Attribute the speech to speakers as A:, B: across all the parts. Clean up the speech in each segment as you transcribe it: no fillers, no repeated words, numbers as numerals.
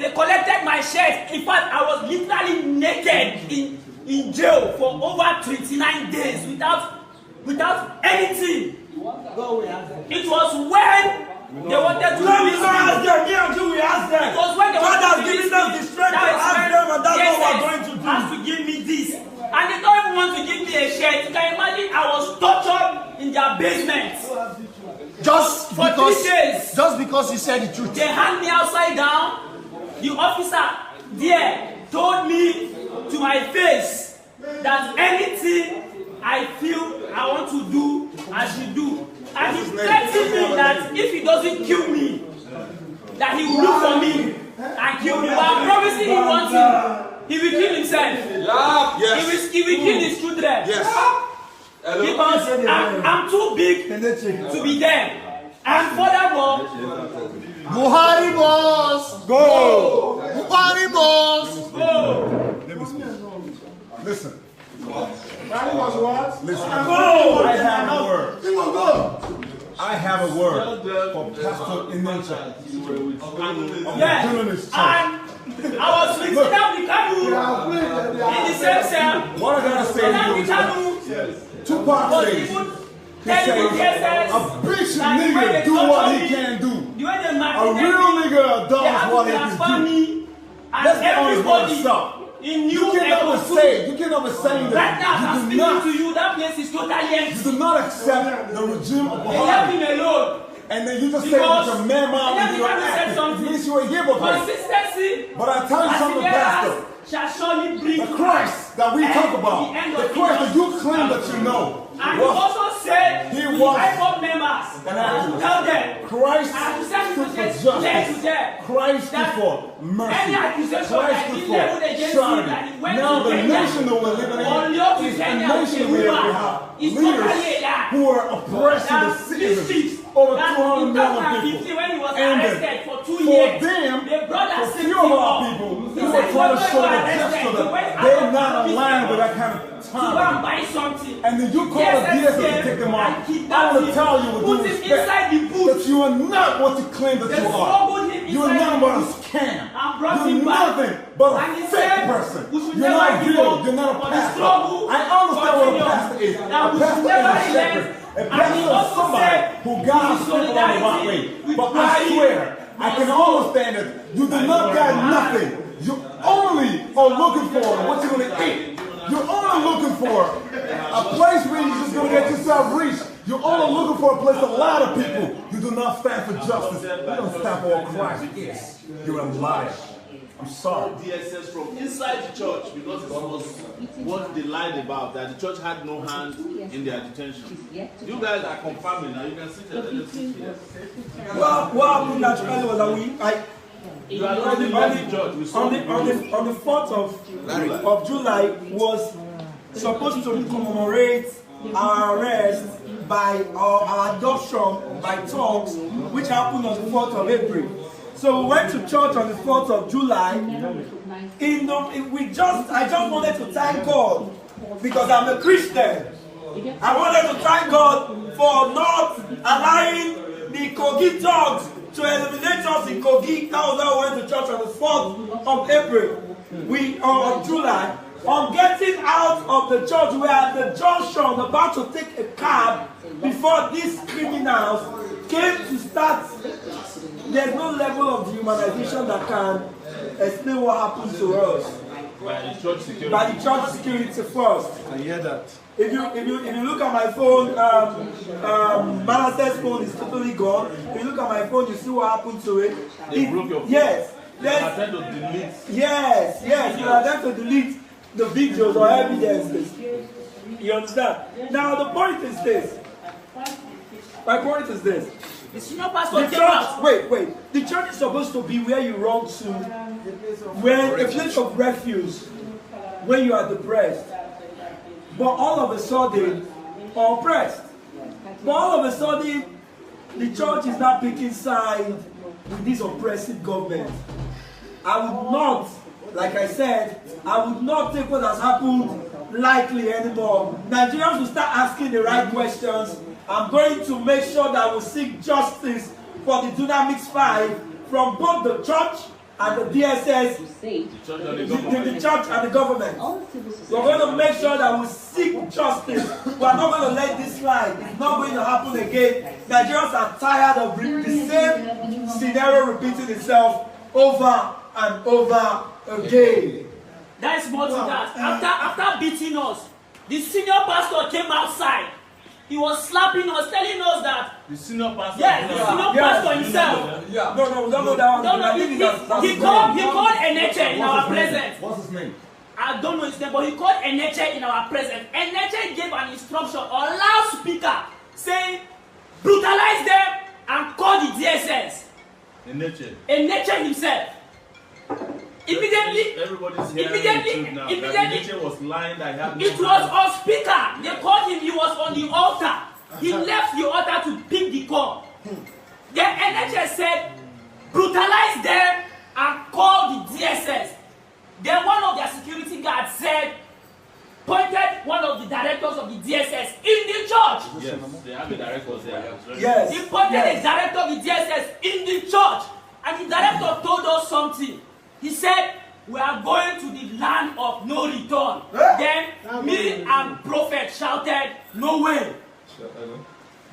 A: They collected my shirt. In fact, I was literally naked in jail for over 29 days without anything. It was when they wanted to release me. It was when they wanted to release me. That's what we're going to do. Has to give me this. And they don't even want to give me a shirt. You can imagine I was tortured in their basement.
B: Just
A: for 3 days.
B: Just because you said the truth.
A: They hung me upside down. The officer there told me to my face that anything I feel I want to do, I should do. And he threatened me that if he doesn't kill me, that he will look for me and kill me. But I'm promising him one thing. He will kill himself.
C: Yes.
A: He will kill his children.
C: Yes.
A: Because I'm too big to be there. And furthermore,
B: Buhari boss,
C: go!
B: Buhari boss,
A: go!
B: Let me speak. Listen.
D: Buhari boss what?
B: Listen.
A: Go!
B: I have a word. I have a word for Pastor Imencha.
A: Yes. And I was with Nnamdi Kanu in the same cell.
B: What I gotta say to you is Tupac says, he says, a bitch nigga do what he can do. A real nigga does what he can do. That's the only way to stop. You can never say that
A: right now, I'm
B: you do not,
A: to you, that place is totally empty.
B: you do not accept the regime of
A: They left
B: Buhari.
A: him alone.
B: And then you just say that your man mom and your act. It means you a hypocrite.
A: Consistency.
B: But I tell you something, Pastor.
A: Shall surely bring
B: The Christ that we talk about, the Christ that you claim that you know,
A: and he also said
B: he
A: to the
B: was
A: IPOB members, tell them,
B: Christ
A: and
B: stood for
A: to
B: justice.
A: them,
B: Christ stood for mercy.
A: any accusation
B: Christ
A: that
B: stood
A: he
B: for
A: leveled against
B: charity.
A: him, that he went
B: Now
A: to
B: the
A: Kenya,
B: nation that we're living
A: or
B: in
A: Lord
B: is a
A: Kenya,
B: nation where we have
A: is
B: leaders
A: totally a lie.
B: who are oppressing the citizens. Over 200 million people.
A: When he was
B: And
A: arrested for 2
B: for
A: years,
B: them,
A: they brought
B: for
A: us
B: few of our people who are trying to show the gesture that they're not aligned with that kind of
A: to go and
B: time.
A: buy something.
B: And then you call the DSS to take them off. I want to tell you with due respect that you are not what you claim that you are. You are nothing but a scam. You're nothing but a fake person. You're not real. You're not a pastor. I understand what a pastor is. A pastor is a shepherd. A pastor is somebody who guides people on the right way. But I swear, I can understand that you do not got nothing. You only are looking for what you're going to eat. You're only looking for a place where you're just going to get yourself reached. You're only looking for a place a lot of people. You do not stand for justice. You don't stand for what Christ is. You're a liar. I'm sorry.
E: DSS from inside the church because it was what they lied about, that the church had no hand in their detention. You guys are confirming now. You can sit here.
D: Well, what happened naturally was that
E: you are already by the church.
D: on the 4th of July was supposed to commemorate our arrest by our adoption by talks, which happened on the 4th of April. So we went to church on the 4th of July. I just wanted to thank God because I'm a Christian. I wanted to thank God for not allowing the Kogi dogs to eliminate us in Kogi. That was why we went to church on the 4th of April. Of July. On getting out of the church, we were at the junction about to take a cab before these criminals came to start. There's no level of dehumanization that can explain what happened to us.
E: By the church security.
D: By the church security first.
B: I hear that.
D: If you look at my phone, Manasseh's phone is totally gone. If you look at my phone, you see what happened to it.
E: They broke your phone.
D: Yes.
E: You attempt to delete.
D: Yes. You attempt to delete the videos or evidences. You understand? Now the point is this. My point is this. The church, wait. The church is supposed to be where you run to, when a place of refuge, when you are depressed. But all of a sudden, oppressed. But all of a sudden, the church is not picking sides with this oppressive government. I would not, like I said, I would not take what has happened lightly anymore. Nigerians will start asking the right questions. I'm going to make sure that we seek justice for the Dunamix 5 from both the church and the DSS, the church and the government. We're going to make sure that we seek justice. We're not going to let this slide. It's not going to happen again. Nigerians are tired of the same scenario repeating itself over and over again.
A: There is more to that. After beating us, the senior pastor came outside. He was slapping us, telling us that.
E: The senior pastor?
A: Yes, the senior pastor himself.
D: No, don't know that one.
A: No, he called Eneche in our presence.
B: What's his name?
A: I don't know his name, but he called Eneche in our presence. Eneche gave an instruction on loudspeaker saying, brutalize them and call the DSS. Eneche himself. Immediately,
E: everybody's hearing the truth now. Eneche was lying that he had no
A: it was on speaker. They called him, he was on the altar. He left the altar to pick the call. Then Eneche said, brutalize them and call the DSS. Then one of their security guards said, pointed one of the directors of the DSS in the church.
E: Yes, they have the directors there.
A: Yes. He pointed the director of the DSS in the church. And the director told us something. He said, we are going to the land of no return. Then me and prophet shouted, no way.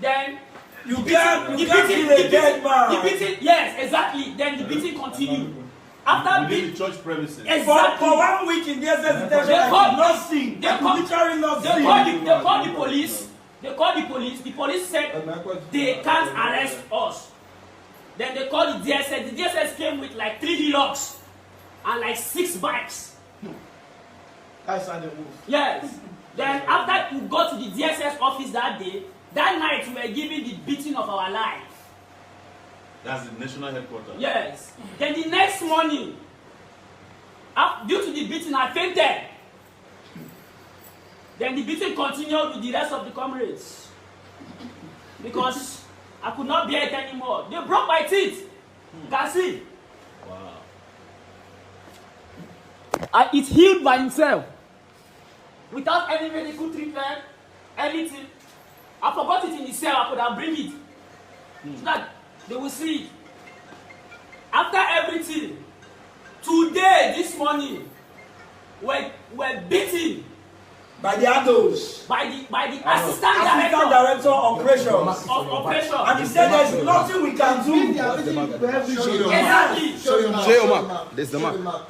A: Then
D: you can't kill a dead man.
A: Yes, exactly. Then the beating continued. After
E: within the church premises.
A: Exactly.
D: For 1 week in DSS detention, I did not see. They called
A: the police. They called the police. The police said they can't arrest us. Then they called the DSS. The DSS came with like 3 Hilux and like 6 bikes.
C: That's how they move.
A: Yes. Then after we got to the DSS office that day, that night we were given the beating of our life.
E: That's the national headquarters.
A: Yes. Then the next morning, due to the beating, I fainted. Then the beating continued with the rest of the comrades. Because I could not bear it anymore. They broke my teeth. You can see.
E: Wow.
A: It healed by himself. Without any medical treatment, anything. I forgot it in the cell. I could have bring it. So that they will see it. After everything, today, this morning, we're beaten
D: by the adults,
A: by the assistant director
D: of operations. And he said there's nothing we can do.
A: Exactly.
C: Show your mark.
B: There's the mark.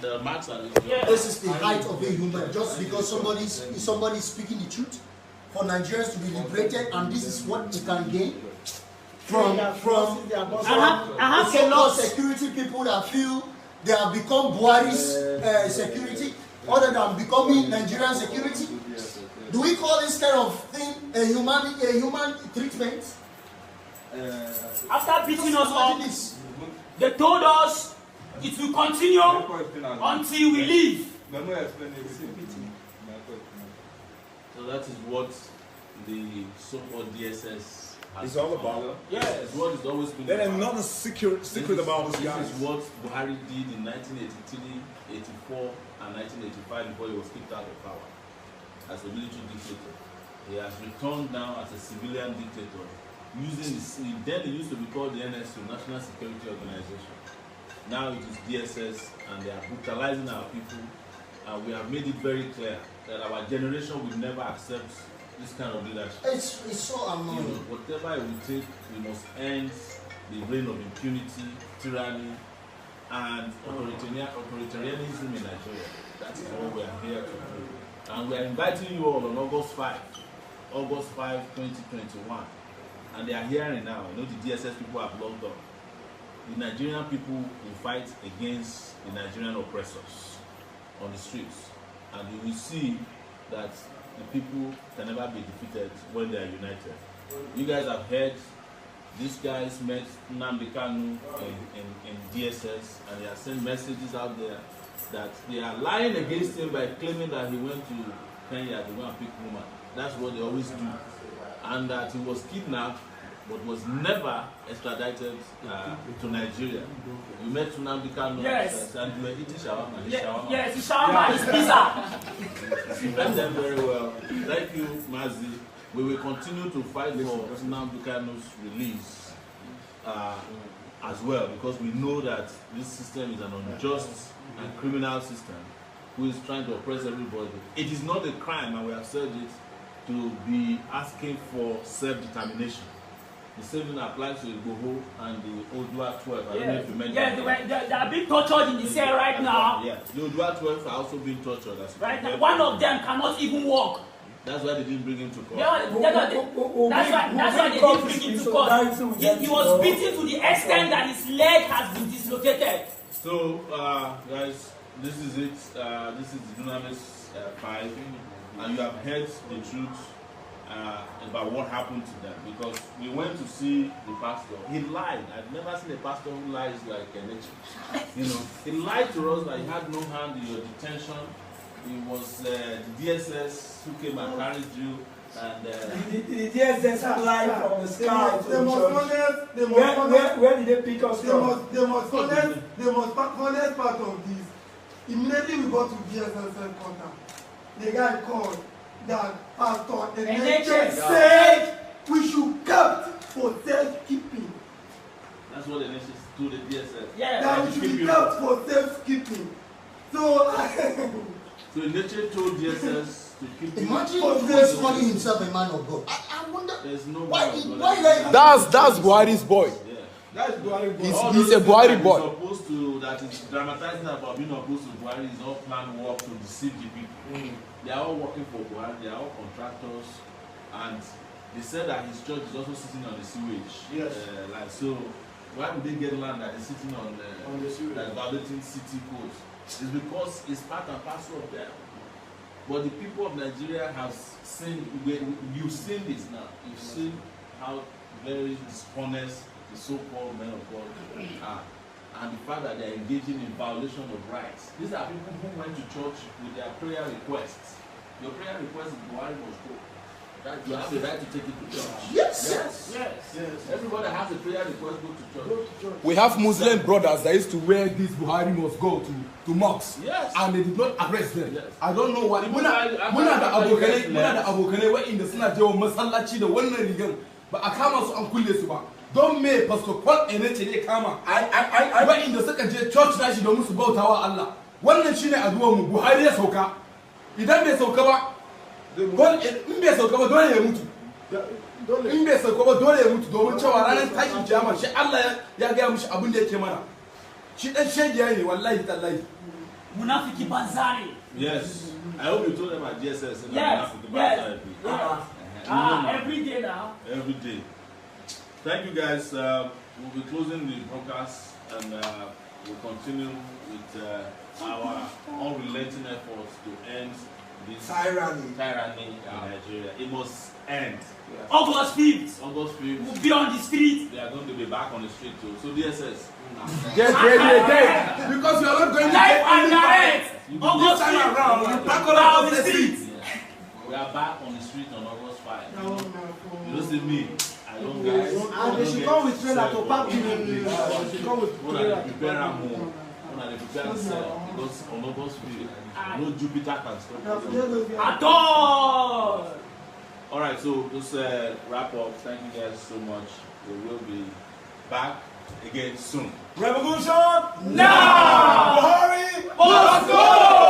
E: The marks are
C: This is the height of a human. Just because somebody is speaking the truth, for Nigerians to be liberated, and this is what we can gain from the so-called security people that feel they have become Buhari's security, other than becoming Nigerian security. Do we call this kind of thing a human treatment?
A: After beating us up, they told us it will continue until we leave.
E: So that is what the so-called DSS
B: it's all about.
E: Yes, it's what is always been.
B: There is nothing secret about this guy.
E: This is what Buhari did in 1983, 84, and 1985 before he was kicked out of power as a military dictator. He has returned now as a civilian dictator, using then it used to be called the NSU, National Security Organization. Now it is DSS, and they are brutalizing our people. And we have made it very clear that our generation will never accept this kind of leadership.
C: It's so annoying.
E: You know, whatever it will take, we must end the reign of impunity, tyranny, and authoritarianism in Nigeria. That is what we are here to do. And we are inviting you all on August 5, 2021. And they are hearing now. I know the DSS people have logged on. The Nigerian people will fight against the Nigerian oppressors on the streets. And you will see that the people can never be defeated when they are united. You guys have heard these guys met Nnamdi Kanu in DSS, and they have sent messages out there that they are lying against him by claiming that he went to Kenya to go and pick woman. That's what they always do. And that he was kidnapped but was never extradited to Nigeria. You met Nnamdi Kanu,
A: yes,
E: and you were eating shawarma.
A: Yes, the shawarma is pizza.
E: You met them very well. Thank you, Mazi. We will continue to fight for Nnamdi Kanu's release. as well, because we know that this system is an unjust and criminal system who is trying to oppress everybody. It is not a crime, and we have said it, to be asking for self-determination. The same thing applies to Igboho and the Odua 12. I don't know if you mentioned
A: that. They are being tortured in the cell right now.
E: Yeah, the Odua 12 are also being tortured.
A: Right now, one of them cannot even walk.
E: That's why they didn't bring him to court.
A: That's why they didn't bring him to court. He was beaten to the extent that his leg has been dislocated.
E: So, guys, this is it. This is the Dunamis 5, and you have heard the truth about what happened to them, because we went to see the pastor. He lied. I've never seen a pastor who lies like a nature. You know, he lied to us that he had no hand in your detention. It was the DSS who came and carried you, and
D: the DSS fly from the sky to the church. Where did they pick us from?
F: The most honest part of this, immediately we got to DSS headquarters. The guy called that Pastor Eneche said we should kept for safekeeping.
E: That's what Eneche told the DSS.
A: Yeah,
F: that we should be kept for safekeeping. So
E: Eneche told DSS to keep.
C: Imagine Grace calling himself a man of God. I wonder.
E: There's no
C: why.
B: That's Buhari's boy.
E: Yeah.
B: That's Buhari boy. He's a Buhari boy.
E: Supposed to, that is dramatizing about being opposed to Buhari is all planned work to deceive the people. They are all working for Buhari. They are all contractors, and they said that his church is also sitting on the sewage.
F: Yes.
E: So why would they get land that is sitting on the sewage, that violating city codes? It's because it's part and parcel of them. But the people of Nigeria have seen. You've seen this now. You've seen how very dishonest the so-called men of God are, and the fact that they are engaging in violation of rights. These are people who went to church with their prayer requests. Your prayer request is Buhari must go. That you have the right to take it to church.
C: Yes.
E: Everybody has a prayer request, go to church.
B: We have Muslim brothers that used to wear this Buhari must go to mosques.
E: Yes.
B: And they did not arrest them.
E: Yes.
B: I don't know why. Muna da abokanai wa'inda suna jawo masallaci da wannan rigan ba a kama su an kulle su ba. Don me Pastor Paul Eneche ne kama wa'inda suka je church nashi domin su bautawa Allah. Wannan shine addu'ar mu, Buhari ya sauka. Idan bai sauka ba, in bai sauka ba dole ya mutu. In bai sauka ba dole ya mutu domin cewa ranar tashin kiyama shi Allah ya gaya mishi abin da yake mana. Shi dan shegiya ne wallahi tallahi.
A: Munafiki banzari.
E: Yes. I hope you told them at DSS.
A: Yes. Every day now.
E: Every day. Thank you guys. We'll be closing the broadcast, and we'll continue with our unrelenting efforts to end this tyranny in Nigeria. It must end.
A: Yes. August 5th.
E: August 5th.
A: We'll be on the street.
E: They are going to be back on the street too. So DSS.
B: Get ready again. Because you are not going to
A: live and direct.
B: August 5th. You back on the street.
E: We are back on the street on August 5. You don't see me. I don't guys.
F: And they should come with trailer to pack in. They should come with trailer.
E: Prepare home. They prepare themselves because on August 5th, no Jupiter can stop.
A: At all.
E: All right, so just wrap up. Thank you guys so much. We will be back again soon.
B: Revolution
A: now.
B: Buhari
A: must go.